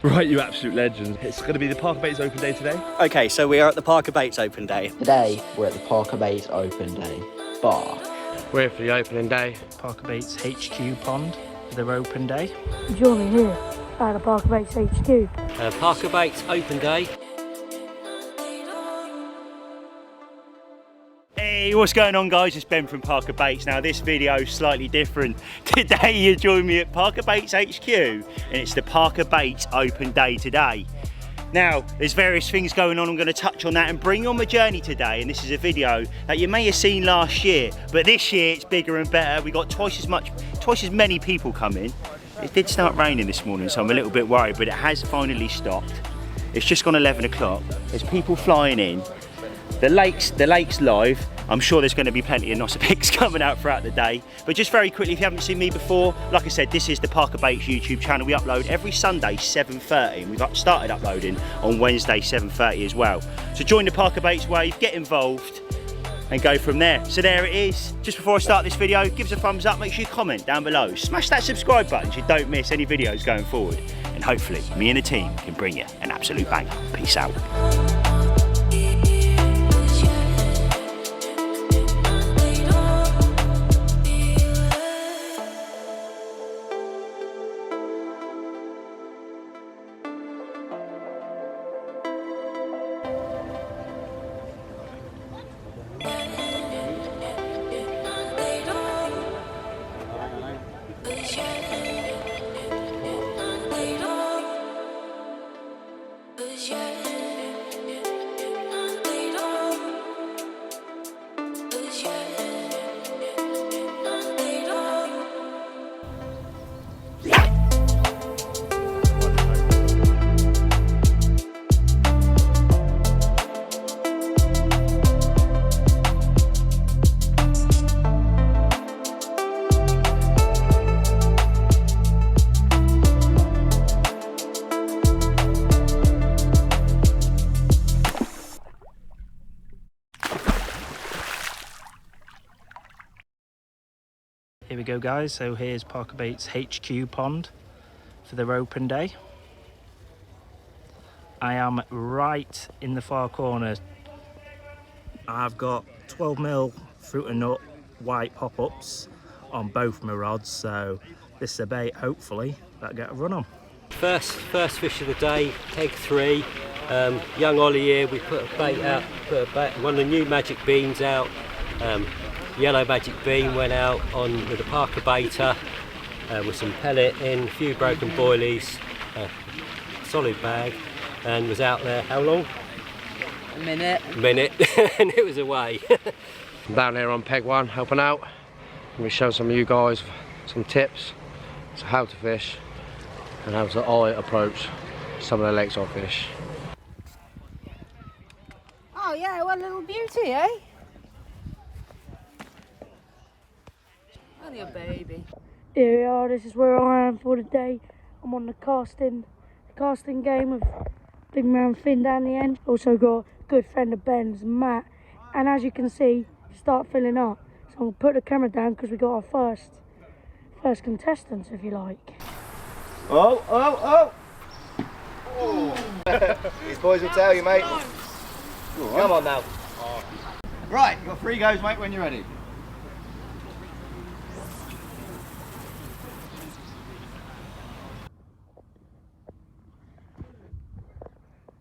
Right, you absolute legend. It's going to be the Parker Baits Open Day today. Okay, so we are at the Parker Baits Open Day. Today, we're at the Parker Baits Open Day bar. We're here for the opening day. Parker Baits HQ pond for their open day. Join me here at the Parker Baits HQ. Parker Baits Open Day. Hey, what's going on guys? It's Ben from Parker Baits. Now this video is slightly different. Today you join me at Parker Baits HQ and it's the Parker Baits Open Day today. Now there's various things going on. I'm going to touch on that and bring you on my journey today, and this is a video that you may have seen last year, but this year it's bigger and better. We got twice as many people coming. It did start raining this morning, so I'm a little bit worried, but it has finally stopped. It's just gone 11 o'clock. There's people flying in. The lake's live. I'm sure there's going to be plenty of Nossa pics coming out throughout the day. But just very quickly, if you haven't seen me before, like I said, this is the Parker Baits YouTube channel. We upload every Sunday 7:30. We've started uploading on Wednesday 7:30 as well. So join the Parker Baits wave, get involved and go from there. So there it is. Just before I start this video, give us a thumbs up, make sure you comment down below. Smash that subscribe button so you don't miss any videos going forward. And hopefully me and the team can bring you an absolute banger. Peace out. Here we go guys, so here's Parker Baits HQ pond for their open day. I am right in the far corner. I've got 12mm fruit and nut white pop-ups on both my rods, so this is a bait hopefully that get a run on. First fish of the day, Keg 3. Young Ollie here, we put a bait out, one of the new magic beans out. Yellow magic bean went out on with a Parker baiter with some pellet in, a few broken boilies, solid bag, and was out there how long? A minute. And it was away. I'm down here on peg 1 helping out. We show some of you guys some tips to how to fish and how to eye approach some of the lakeside fish. Oh yeah, what a little beauty, eh? Only a baby. Here we are, this is where I am for the day. I'm on the casting game with big man Finn down the end. Also got a good friend of Ben's, Matt. And as you can see, start filling up. So I'm gonna put the camera down because we got our first contestants, if you like. Oh! These boys will tell you, mate. Come on now. Right, you've got 3 goes, mate, when you're ready.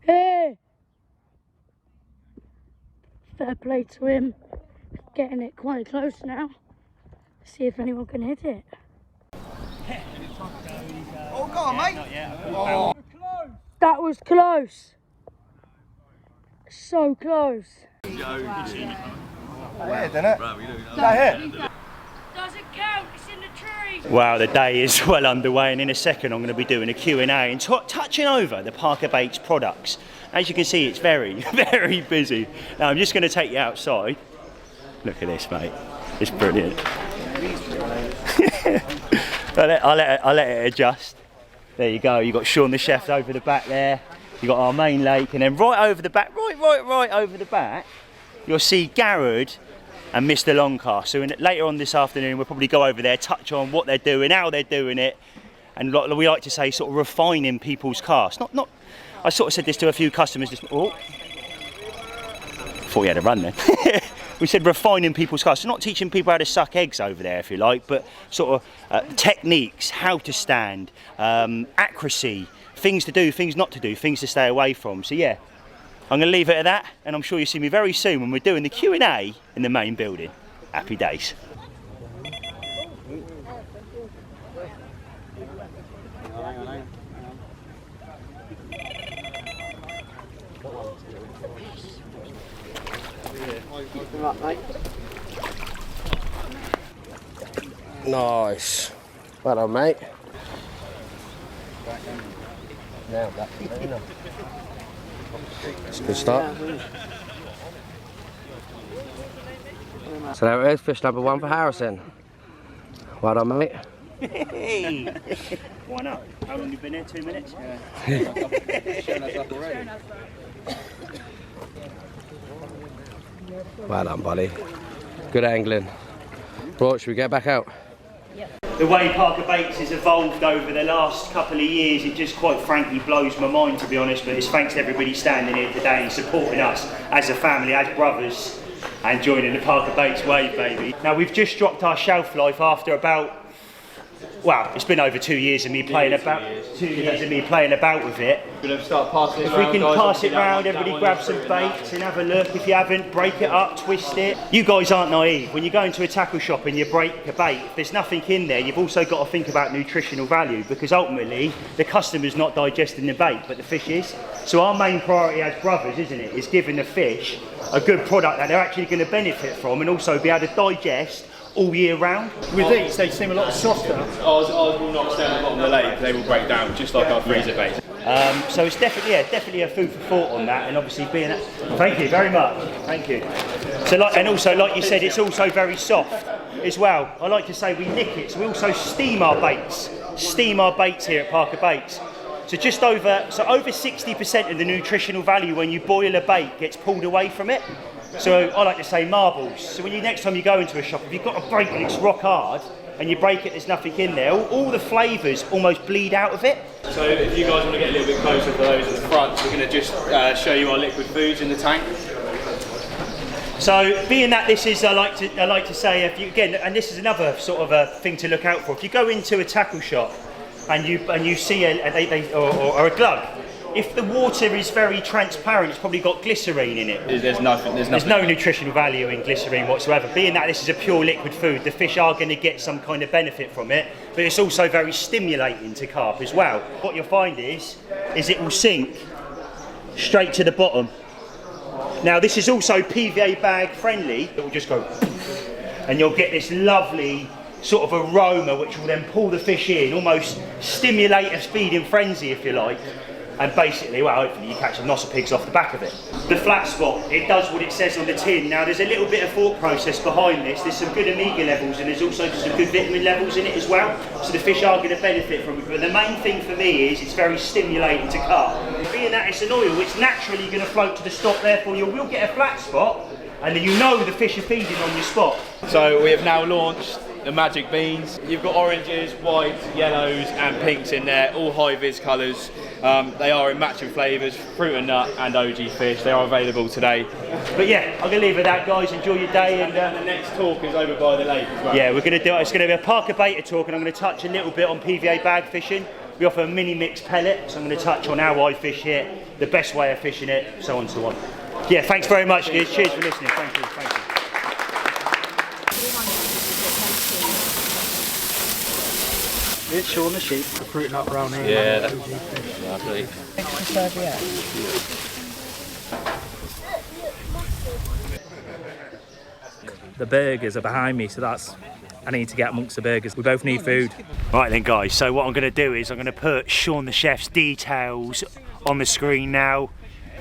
Hey! Fair play to him. Getting it quite close now. See if anyone can hit it. Oh, go on, mate. Oh. That was close. So close. Yeah, didn't it? That hit. Doesn't count, it's in the tree. Wow, the day is well underway, and in a second I'm going to be doing a Q&A and touching over the Parker Baits products. As you can see, it's very, very busy. Now I'm just going to take you outside. Look at this, mate. It's brilliant. I'll let it adjust. There you go. You've got Sean the chef over the back there. You've got our main lake, and then right over the back, right over the back, you'll see Garedd and Mr. Longcast. So later on this afternoon, we'll probably go over there, touch on what they're doing, how they're doing it, and we like to say sort of refining people's cast. Not. I sort of said this to a few customers this. Oh, thought you had a run then. We said refining people's cast. So not teaching people how to suck eggs over there, if you like, but sort of techniques, how to stand, accuracy, things to do, things not to do, things to stay away from. So yeah, I'm going to leave it at that, and I'm sure you'll see me very soon when we're doing the Q&A in the main building. Happy days. Nice. Well done, mate. Now that's a good start. So there it is, fish number 1 for Harrison. Well done, mate. Hey. Why not? How long have you been here? 2 minutes? Well done, buddy. Good angling. Right, should we get back out? The way Parker Baits has evolved over the last couple of years, it just quite frankly blows my mind, to be honest, but it's thanks to everybody standing here today and supporting us as a family, as brothers, and joining the Parker Baits wave, baby. Now, we've just dropped our shelf life after about, well, it's been over 2 years of me playing about, 2 years of me playing about with it. We're going to start passing it If around, we can guys, pass it that round, one, everybody that grab one, some that one. baits and have a look. If you haven't, break it up, twist it. You guys aren't naive. When you go into a tackle shop and you break a bait, if there's nothing in there, you've also got to think about nutritional value, because ultimately the customer's not digesting the bait, but the fish is. So our main priority as brothers, isn't it, is giving the fish a good product that they're actually going to benefit from and also be able to digest all year round. With these, they seem a lot softer. Ours will not stay on the bottom of the lake, they will break down, just like our freezer bait. So it's definitely a food for thought on that, and obviously being that. Thank you very much. Thank you. So and also like you said, it's also very soft as well. I like to say we nick it, so we also steam our baits. Steam our baits here at Parker Baits. So over 60% of the nutritional value when you boil a bait gets pulled away from it. So I like to say marbles. So when next time you go into a shop, if you've got a bait and it's rock hard, and you break it, there's nothing in there, all the flavours almost bleed out of it. So if you guys want to get a little bit closer for those at the front, we're going to just show you our liquid foods in the tank. So being that this is, I like to say, if you, again, and this is another sort of a thing to look out for. If you go into a tackle shop and you see or a glug, if the water is very transparent, it's probably got glycerine in it. There's nothing. There's no nutritional value in glycerine whatsoever. Being that this is a pure liquid food, the fish are going to get some kind of benefit from it, but it's also very stimulating to carp as well. What you'll find is it will sink straight to the bottom. Now this is also PVA bag friendly. It will just go, and you'll get this lovely sort of aroma which will then pull the fish in, almost stimulate a feeding frenzy, if you like. And basically, well, hopefully you catch some nosser pigs off the back of it. The flat spot, it does what it says on the tin. Now, there's a little bit of thought process behind this. There's some good omega levels and there's also some good vitamin levels in it as well. So the fish are going to benefit from it. But the main thing for me is it's very stimulating to carp. Being that it's an oil, it's naturally going to float to the stop. Therefore, you will get a flat spot, and then you know the fish are feeding on your spot. So we have now launched the magic beans. You've got oranges, whites, yellows and pinks in there, all high vis colours. They are in matching flavours, fruit and nut and OG fish. They are available today. But yeah, I'm going to leave it at that, guys. Enjoy your day. And the next talk is over by the lake as well. Yeah, we're going to do it. It's going to be a Parker Baiter talk, and I'm going to touch a little bit on PVA bag fishing. We offer a mini mix pellet, so I'm going to touch on how I fish it, the best way of fishing it, so on and so on. Yeah, thanks very much, guys. Cheers for listening. Thank you. Thank you. It's Sean the sheep recruiting up around here. Yeah, lovely. The burgers are behind me, so I need to get amongst the burgers. We both need food. Right then, guys, so what I'm going to do is I'm going to put Sean the Chef's details on the screen now.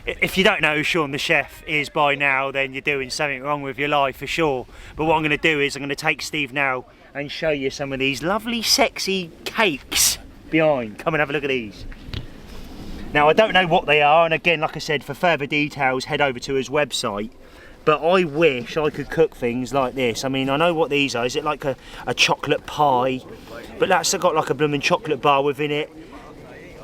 If you don't know who Sean the Chef is by now, then you're doing something wrong with your life for sure. But what I'm going to do is I'm going to take Steve now and show you some of these lovely sexy cakes behind. Come and have a look at these. Now, I don't know what they are, and again, like I said, for further details head over to his website. but I wish I could cook things like this. I mean, I know what these are. Is it like a chocolate pie? But that's got like a blooming chocolate bar within it.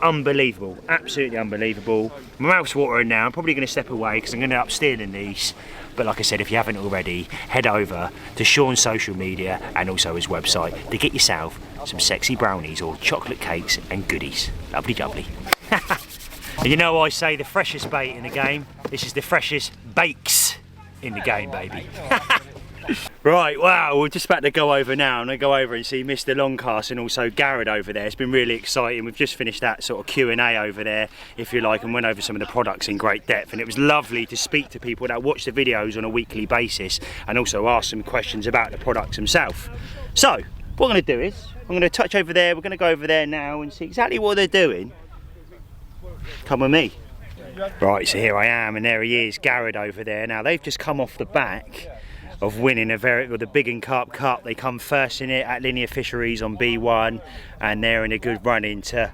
Unbelievable, absolutely unbelievable. My mouth's watering now. I'm probably going to step away because I'm going to end up stealing these. But like I said, if you haven't already, head over to Sean's social media and also his website to get yourself some sexy brownies or chocolate cakes and goodies. Lovely jubbly. And you know I say the freshest bait in the game. This is the freshest bakes in the game, baby. Right, wow, we're just about to go over now. I'm going to go over and see Mr. Longcast and also Garedd over there. It's been really exciting. We've just finished that sort of Q&A over there, if you like, and went over some of the products in great depth. And it was lovely to speak to people that watch the videos on a weekly basis and also ask some questions about the products themselves. So, what I'm going to do is, I'm going to touch over there. We're going to go over there now and see exactly what they're doing. Come with me. Right, so here I am, and there he is, Garedd over there. Now, they've just come off the back of winning the Big and Carp Cup. They come first in it at Linear Fisheries on B1, and they're in a good run in to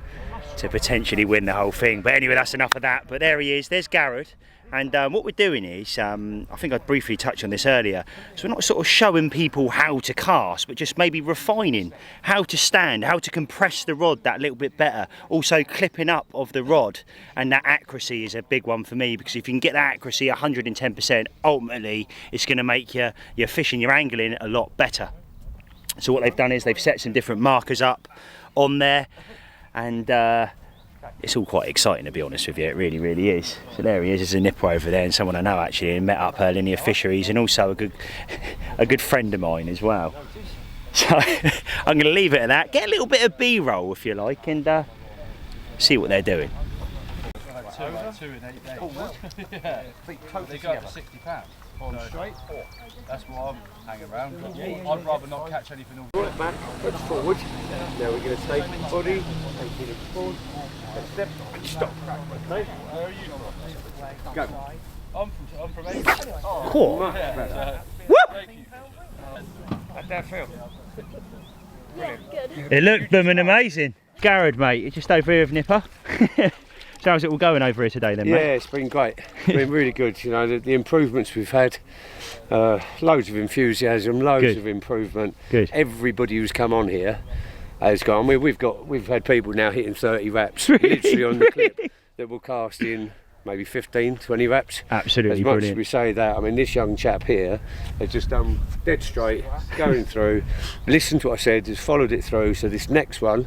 potentially win the whole thing. But anyway, that's enough of that. But there he is, there's Garedd. And what we're doing is, I think I briefly touched on this earlier, so we're not sort of showing people how to cast, but just maybe refining how to stand, how to compress the rod that little bit better. Also clipping up of the rod, and that accuracy is a big one for me, because if you can get that accuracy 110%, ultimately it's going to make your fishing, your angling a lot better. So what they've done is they've set some different markers up on there, and it's all quite exciting, to be honest with you. It really, really is. So there he is. There's a nipper over there, and someone I know actually, and met up her Linear Fisheries, and also a good friend of mine as well. So I'm going to leave it at that. Get a little bit of B-roll if you like, and see what they're doing. 2 in 8 days. Yeah, they go up to £60 on straight. That's what I'm hanging around. I'd rather not catch anything all. Right back, push forward. Now we're going to take the body, take it forward, step, stop. Okay? Where are you from? Go. I'm from England. Cool. Yeah, thank you. How'd that feel? It looked blooming amazing. Garedd, mate, you're just over here with Nipper. So how's it all going over here today then, mate? Yeah, it's been great. It's been really good. You know, the improvements we've had, loads of enthusiasm, loads of improvement. Good. Everybody who's come on here has gone. We've had people now hitting 30 wraps, literally on the clip, that will cast in maybe 15, 20 wraps. Absolutely as much brilliant. as we say that, I mean, this young chap here has just done dead straight, going through, listened to what I said, has followed it through. So this next one,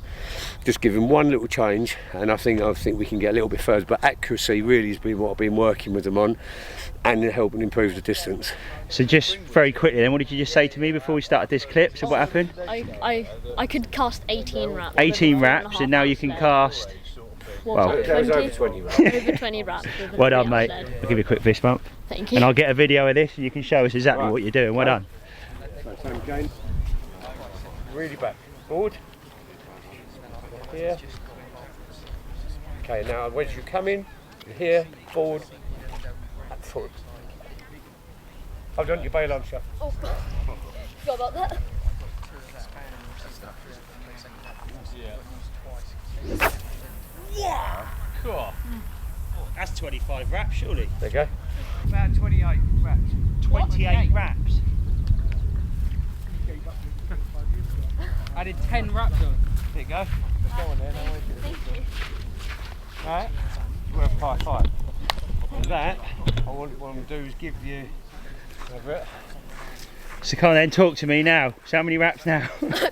just give him one little change, and I think we can get a little bit further. But accuracy really has been what I've been working with them on, and helping improve the distance. So just very quickly then, what did you just say to me before we started this clip? So what happened? I could cast 18 wraps. 18 wraps, and now you can cast... Well, that was over 20 wraps. Over 20 wraps. Well done, mate. I'll give you a quick fist bump. Thank you. And I'll get a video of this and you can show us exactly what you're doing. Well done. Same again. Really back. Forward. Here. Okay, now as you come in, here, forward, and forward. Hold on, your bail arm shut. Oh, forgot about that. Wow! Cool. That's 25 wraps, surely. There you go. About 28 wraps. 28 wraps. I did 10 wraps on. There you go. Go on there, now Thank you. Right, we're a high five. And that, what I want to do is give you over it. So come on then, talk to me now. So how many wraps now?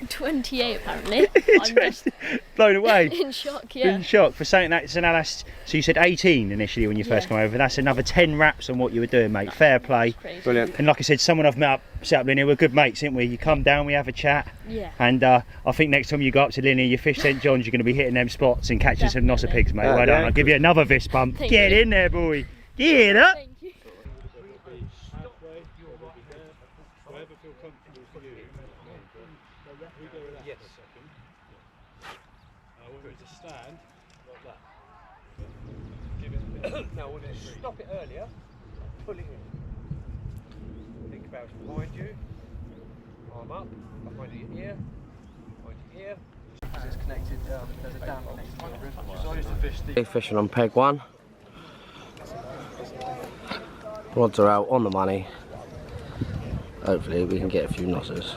28 apparently. I'm just blown away. in shock, yeah. In shock for something that, so now that's, so you said 18 initially when you first come over. That's another 10 wraps on what you were doing, mate. Fair play. Brilliant. And like I said, someone I've set up Linear, we're good mates, ain't we? You come down, we have a chat. Yeah. And I think next time you go up to Linear, you fish St John's, you're going to be hitting them spots and catching some nosser pigs, mate. Well done. I'll give you another fist bump. Get in there, boy. Get up. Thank you. Yes. I want you to stand like that. Give it. Now we'll just stop it earlier, pull it in. Think about it behind you, arm up, behind your ear, behind your ear. It's connected, there's a dam next to the river. So I used to fish the... Fishing on peg 1. Rods are out on the money. hopefully we can get a few nozzles.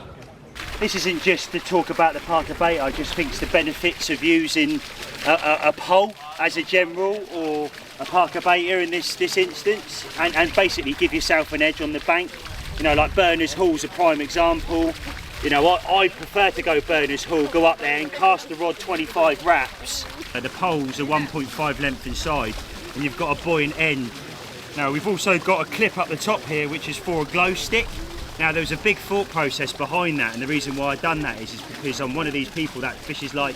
This isn't just to talk about the Parker bait, I just think it's the benefits of using a pole as a general, or a Parker baiter in this instance, and basically give yourself an edge on the bank. You know, like Berners Hall's a prime example. You know, I prefer to go Berners Hall, go up there and cast the rod 25 wraps. The poles are 1.5 length inside, and you've got a buoyant end. Now we've also got a clip up the top here which is for a glow stick. Now there was a big thought process behind that, and the reason why I've done that is because I'm one of these people that fishes, like,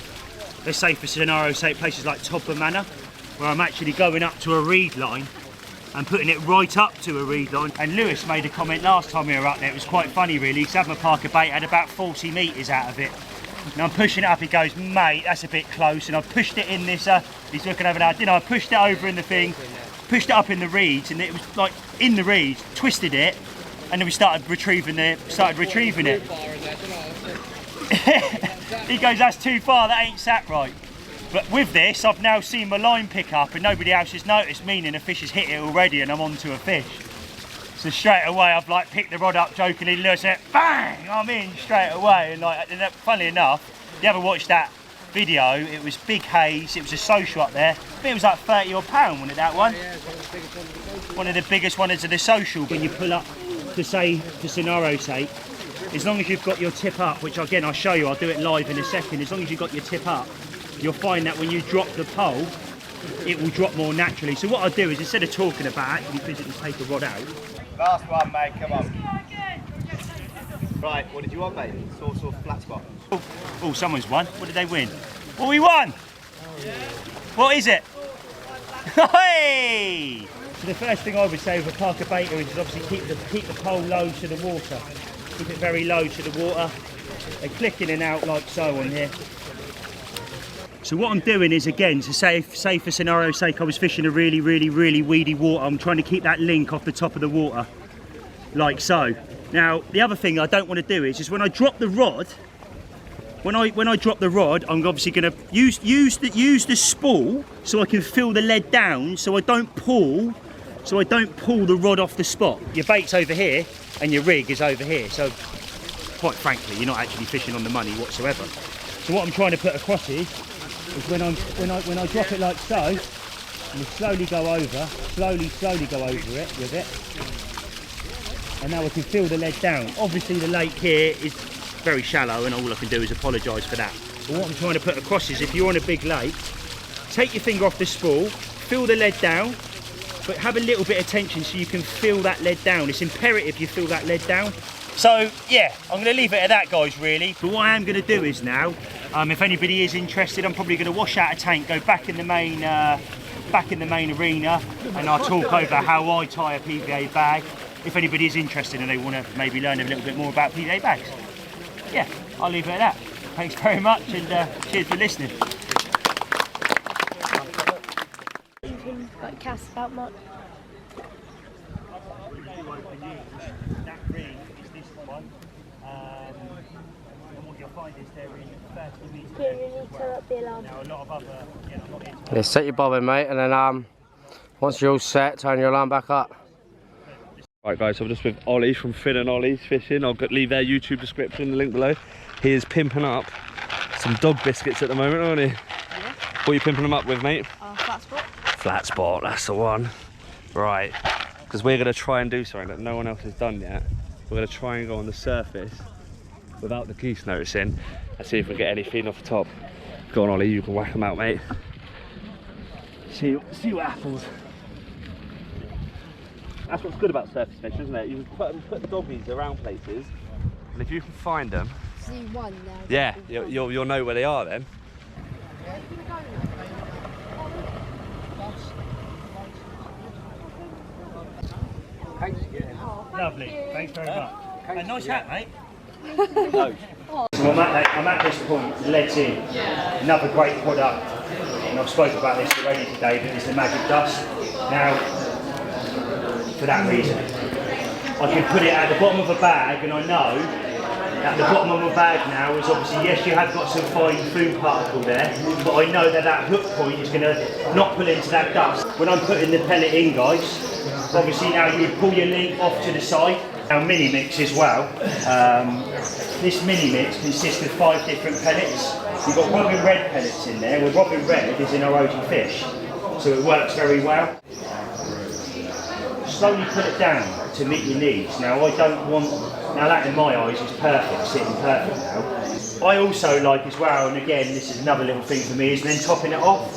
let's say for scenario's sake, places like Topper Manor, where I'm actually going up to a reed line and putting it right up to a reed line. And Lewis made a comment last time we were up there, it was quite funny really, because having a Parker bait had about 40 metres out of it. And I'm pushing it up, he goes, mate, that's a bit close, and I pushed it in this, he's looking over now, I pushed it over in the thing, pushed it up in the reeds, and it was like in the reeds, twisted it, and then we started retrieving it. He goes, that's too far, that ain't sat right. But with this, I've now seen my line pick up and nobody else has noticed, meaning a fish has hit it already and I'm onto a fish. So straight away, I've like picked the rod up jokingly, Lewis, bang, I'm in straight away. And like, funnily enough, if you ever watched that video, it was big haze, it was a social up there. I think it was like 30 or £1, wasn't it, that one? One of the biggest ones of the social. When you pull up, to say, for scenario's sake, as long as you've got your tip up, which again I'll show you, I'll do it live in a second, as long as you've got your tip up, you'll find that when you drop the pole, it will drop more naturally. So what I'll do is, instead of talking about it, you physically take the rod out. Last one, mate, come on. Right, what did you want, mate? Sauce or flat spot? Oh, someone's won. What did they win? Well, we won! What is it? Hey! So the first thing I would say with a Parker baiter is obviously keep the pole low to the water. Keep it very low to the water. They click in and out like so on here. So what I'm doing is, again, to say for scenario's sake, I was fishing a really weedy water. I'm trying to keep that link off the top of the water, like so. Now, the other thing I don't want to do is when I drop the rod, when I drop the rod, I'm obviously going to use the spool so I can feel the lead down, so I don't pull the rod off the spot. Your bait's over here and your rig is over here, so quite frankly, you're not actually fishing on the money whatsoever. So what I'm trying to put across is when I drop it like so, and slowly go over it with it, and now I can feel the lead down. Obviously the lake here is very shallow and all I can do is apologise for that. But what I'm trying to put across is, if you're on a big lake, take your finger off the spool, feel the lead down, but have a little bit of tension so you can feel that lead down. It's imperative you feel that lead down. So yeah, I'm going to leave it at that, guys, really. But what I am going to do is now, if anybody is interested, I'm probably going to wash out a tank, go back in the main arena, and I'll talk over how I tie a PVA bag. If anybody is interested and they want to maybe learn a little bit more about PVA bags. Yeah, I'll leave it at that. Thanks very much, and cheers for listening. Got cast about much. That ring is this one, and what you'll find is they're in 30 metres. Yeah, you need to turn up the alarm. Now a lot of other, I'm not here to... Yeah, set your bobbin, mate, and then once you're all set, turn your alarm back up. Right guys, so I'm just with Ollie from Finn and Ollie's Fishing. I'll leave their YouTube description in the link below. He is pimping up some dog biscuits at the moment, aren't he? Yeah. What are you pimping them up with, mate? Flat spot. Flat spot, that's the one. Right, because we're going to try and do something that no one else has done yet. We're going to try and go on the surface without the geese noticing and see if we get any feed off the top. Go on, Ollie, you can whack them out, mate. See what happens. That's what's good about surface fishing, isn't it? You can put doggies around places, and if you can find them, See one now. yeah, you'll know where they are then. Lovely, thanks very much. A nice hat, mate. So I'm at this point, the lead's in. Another great product, and I've spoken about this already today, but it's the magic dust. Now, for that reason, I can put it at the bottom of a bag, and I know at the bottom of my bag now is obviously, yes, you have got some fine food particle there, but I know that hook point is going to not pull into that dust. When I'm putting the pellet in, guys, obviously now you would pull your link off to the side, Our mini mix as well. This mini mix consists of 5 different pellets. You've got robin red pellets in there. Well, robin red is in our OG fish, so it works very well. Slowly put it down to meet your needs. Now I don't want, now that in my eyes is perfect, sitting perfect now. I also like as well, and again this is another little thing for me, is then topping it off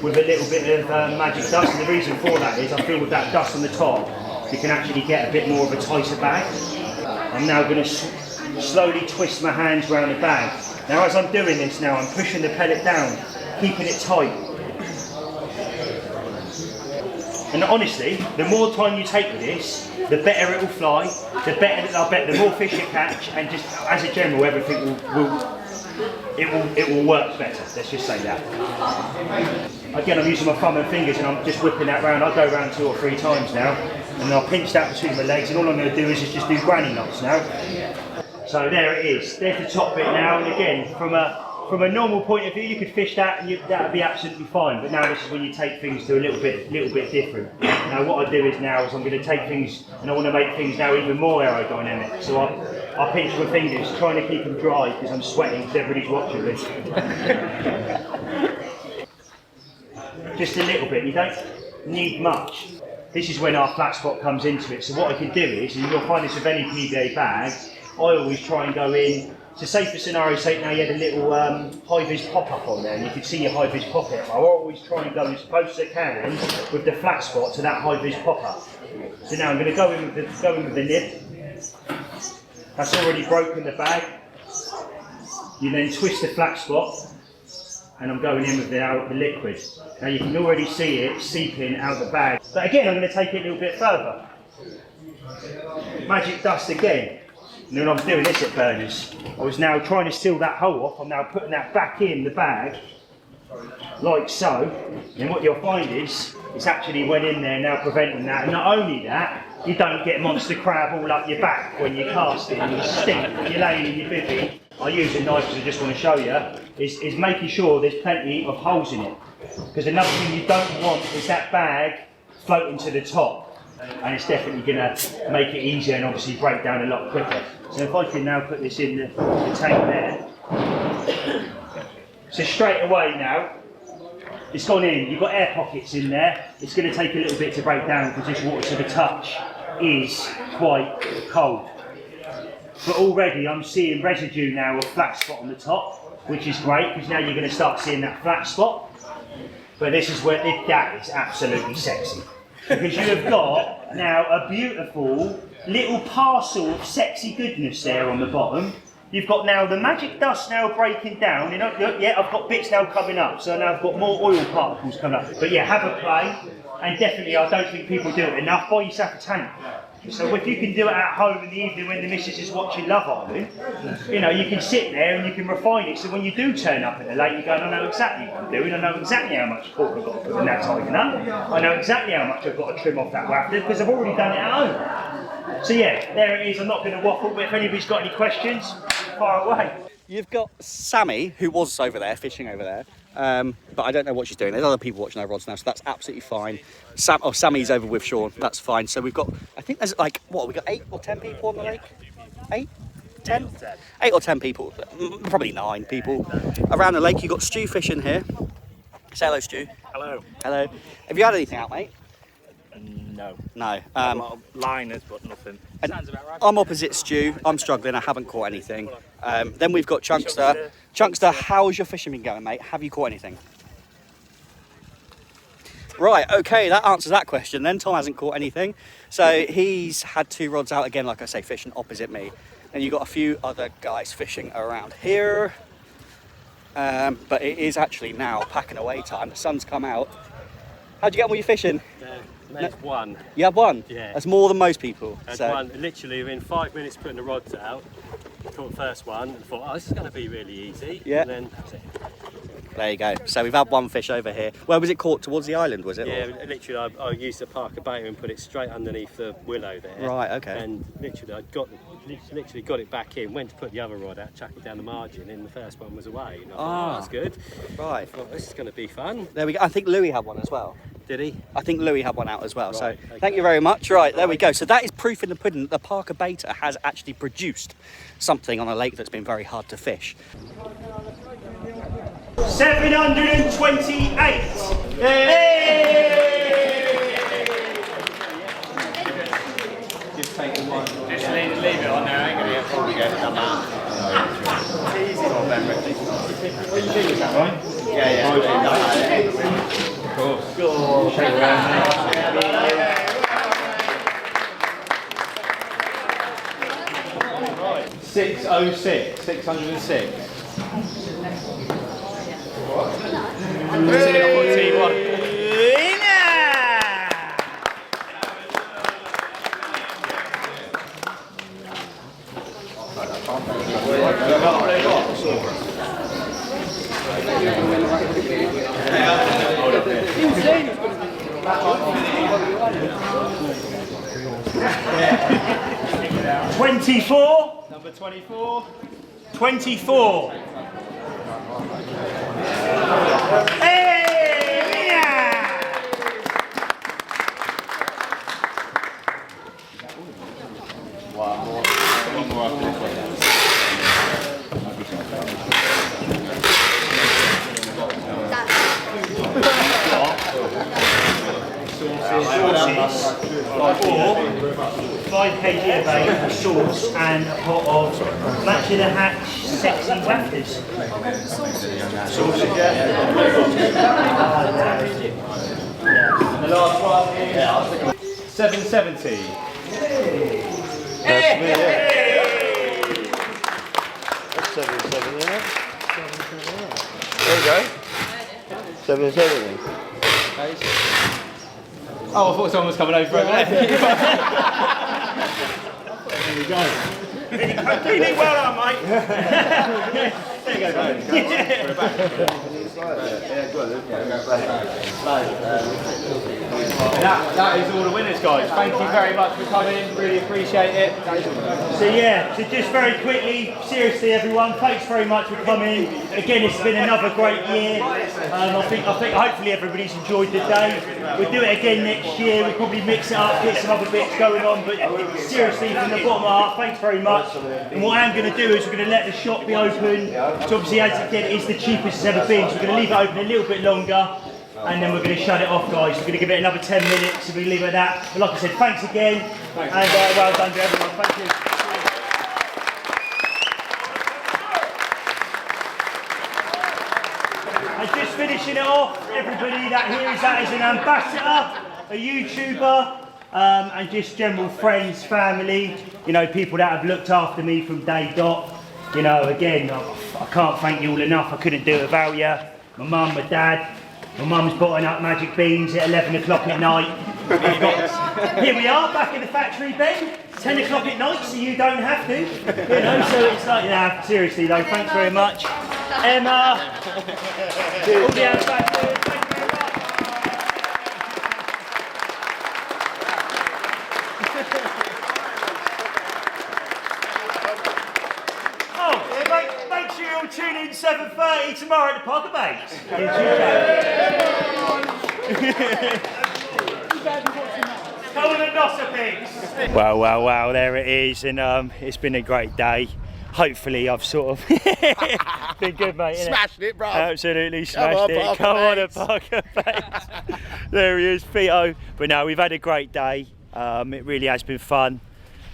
with a little bit of magic dust. And the reason for that is I feel with that dust on the top, you can actually get a bit more of a tighter bag. I'm now going to slowly twist my hands around the bag. Now as I'm doing this now, I'm pushing the pellet down, keeping it tight. And honestly, the more time you take with this, the better it will fly, the more fish you catch, and just as a general, everything will work better. Let's just say that. Again, I'm using my thumb and fingers, and I'm just whipping that round. I'll go around 2 or 3 times now, and I'll pinch that between my legs, and all I'm going to do is just do granny knots now. So there it is. There's the top bit now, and again, from a normal point of view, you could fish that and that would be absolutely fine. But now this is when you take things to a little bit different. Now what I do is I'm going to take things, and I want to make things now even more aerodynamic. So I pinch my fingers, trying to keep them dry because I'm sweating because everybody's watching this. Just a little bit. You don't need much. This is when our flat spot comes into it. So what I can do is, and you'll find this with any PVA bag, I always try and go in. So say for scenario sake now you had a little high-vis pop-up on there and you could see your high-vis pop-up. I always try and go as close as I can with the flat spot to that high-vis pop-up. So now I'm going to go in with the nib. That's already broken the bag. You then twist the flat spot and I'm going in with the liquid. Now you can already see it seeping out the bag. But again, I'm going to take it a little bit further. Magic dust again. And when I was doing this at Burners, I was now trying to seal that hole off. I'm now putting that back in the bag, like so. And what you'll find is, it's actually went in there now preventing that. And not only that, you don't get monster crab all up your back when you're casting and you stink when you're laying in your bivvy. I use a knife because I just want to show you, is making sure there's plenty of holes in it. Because another thing you don't want is that bag floating to the top. And it's definitely going to make it easier and obviously break down a lot quicker. So if I can now put this in the tank there. So straight away now, it's gone in. You've got air pockets in there. It's going to take a little bit to break down because this water to the touch is quite cold. But already I'm seeing residue now of flat spot on the top, which is great because now you're going to start seeing that flat spot. But this is where that is absolutely sexy. Because you have got now a beautiful little parcel of sexy goodness there on the bottom. You've got now the magic dust now breaking down. You know, yeah, I've got bits now coming up, so now I've got more oil particles coming up. But yeah, have a play, and definitely I don't think people do it enough. Buy yourself a tank. So if you can do it at home in the evening when the missus is watching Love Island, you know, you can sit there and you can refine it. So when you do turn up at the lake, you go, I know exactly what I'm doing. I know exactly how much cork I've got to put in that tighten up. I know exactly how much I've got to trim off that wafter because I've already done it at home. So yeah, there it is. I'm not going to waffle, but if anybody's got any questions, fire away. You've got Sammy, who was over there, fishing over there, but I don't know what she's doing. There's other people watching our rods now, so that's absolutely fine. Sammy's over with Sean, that's fine. So we've got, I think there's like, what, we've got 8 or 10 people on the lake? 8? 10? 8 or 10 people, probably 9 people. Around the lake, you've got Stu fishing here. Say hello, Stu. Hello. Hello. Have you had anything out, mate? No. No. A lot of liners, but nothing. Sounds about right. I'm opposite Stu. I'm struggling. I haven't caught anything. Then we've got Chunkster. Chunkster, how's your fishing been going, mate? Have you caught anything? Right, okay, that answers that question then. Tom hasn't caught anything. So he's had 2 rods out again, like I say, fishing opposite me. And you've got a few other guys fishing around here. But it is actually now packing away time. The sun's come out. How'd you get on with your fishing? Made 1. You had 1? Yeah. That's more than most people. Had So. 1, literally within 5 minutes putting the rods out. Caught the first one and thought, oh, this is going to be really easy. Yeah. And then that's it. There you go. So we've had 1 fish over here. Where was it caught? Towards the island, was it? Yeah, literally I used the Parker bait and put it straight underneath the willow there. Right, okay. And literally I got it back in, went to put the other rod out, chuck it down the margin, and the first one was away. And I thought, oh, that's good. Right. I thought, this is going to be fun. There we go. I think Louis had 1 as well. Did he? I think Louis had one out as well. So thank you very much. Right, there we go. So that is proof in the pudding that the Parker Baiter has actually produced something on a lake that's been very hard to fish. 728. Hey! Just take the one. Just leave it on there. I ain't gonna probably get it done that. Easy on them, Richie. Is that right? Yeah. Of course. Shake it around. 606. 606. T1. Yeah. 24. Number 24. 24. Hey! Yeah! One more after this one. Sauces, 5 kg of bait, a sauce, and a pot of Match of the Hatch sexy wafters. Sauces, yeah. And the last one is 770. That's me, yeah. That's 770, yeah? There you go. 770. Oh, I thought someone was coming over there. There you go. Feeling well on, mate. There you go, That is all the winners, guys. Thank you very much for coming. Really appreciate it. So yeah, so just very quickly, seriously everyone, thanks very much for coming. Again, it's been another great year. I think hopefully everybody's enjoyed the day. We'll do it again next year. We'll probably mix it up, get some other bits going on. But seriously, from the bottom of my heart, thanks very much. And what I'm going to do is we're going to let the shop be open. So obviously, as again, it's the cheapest it's ever been. So we're going to leave it open a little bit longer. And then we're going to shut it off, guys. We're going to give it another 10 minutes, so we leave it at that. But like I said, thanks again, and well done to everyone. Thank you. And just finishing it off, everybody that hears that is an ambassador, a YouTuber, and just general friends, family. You know, people that have looked after me from day dot. You know, again, I can't thank you all enough. I couldn't do it without you. My mum, my dad. My mum's botting up magic beans at 11 o'clock at night. Here we are, back in the factory, Ben. 10 o'clock at night, so you don't have to. You know, so it's like, yeah, seriously though, thanks very much. Emma, all the ambassadors, thank you very much. Oh, make sure you all tune in 7:30 tomorrow at the Parker Baits. Wow, there it is, and it's been a great day. Hopefully I've sort of been good, mate. Smashed it, bro. Absolutely smashed it. Come on, Parker Baits. There he is, Fito. But no, we've had a great day. It really has been fun,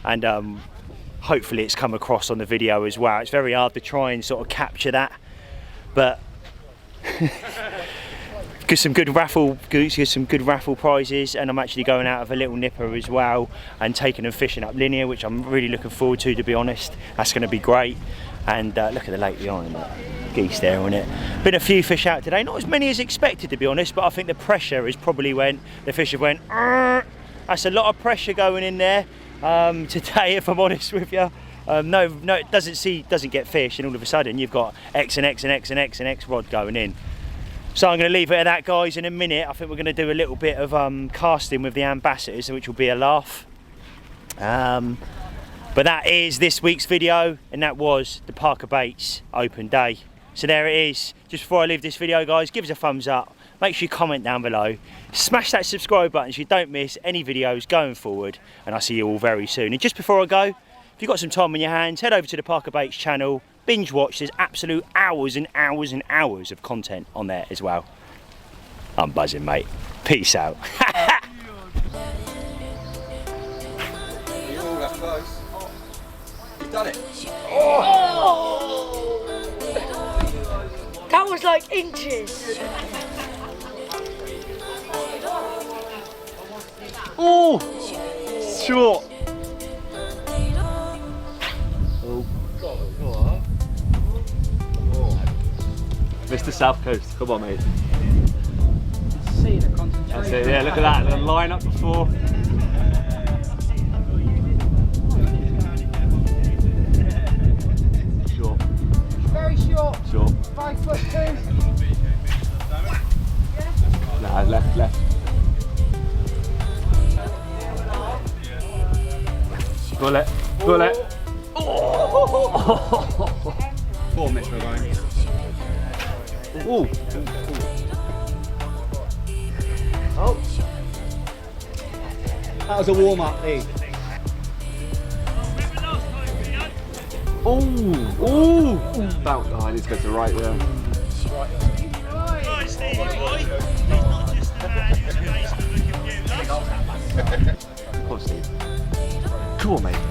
and hopefully it's come across on the video as well. It's very hard to try and sort of capture that, but get some good raffle prizes, and I'm actually going out of a little nipper as well and taking them fishing up linear, which I'm really looking forward to be honest. That's going to be great. And look at the lake behind that. Geese there on it. Been a few fish out today, not as many as expected to be honest, but I think the pressure is probably when the fish have went, that's a lot of pressure going in there today, if I'm honest with you. No, it doesn't get fish, and all of a sudden you've got X and X and X and X and X rod going in. So I'm going to leave it at that, guys. In a minute I think we're going to do a little bit of casting with the ambassadors, which will be a laugh. But that is this week's video, and that was the Parker Baits open day. So there it is. Just before I leave this video, guys, give us a thumbs up, make sure you comment down below. Smash that subscribe button so you don't miss any videos going forward. And I'll see you all very soon. And just before I go, if you've got some time on your hands, head over to the Parker Baits channel. Binge watch. There's absolute hours and hours and hours of content on there as well. I'm buzzing, mate. Peace out. You've done it. That was like inches. Oh, short. Oh, Mr. South Coast, come on, mate. See the concentration. That's it, yeah, look at that, the line up before. Short. Very short. Short. 5'2". Nah, left. Bullet. Oh. 4 minutes for going. Ooh. Oh. That was a warm up, Lee. Ooh. About I need to go to the right there. Right, Stevie boy. He's not just the man who's basically looking at you. Come on, Steve. Come on, mate.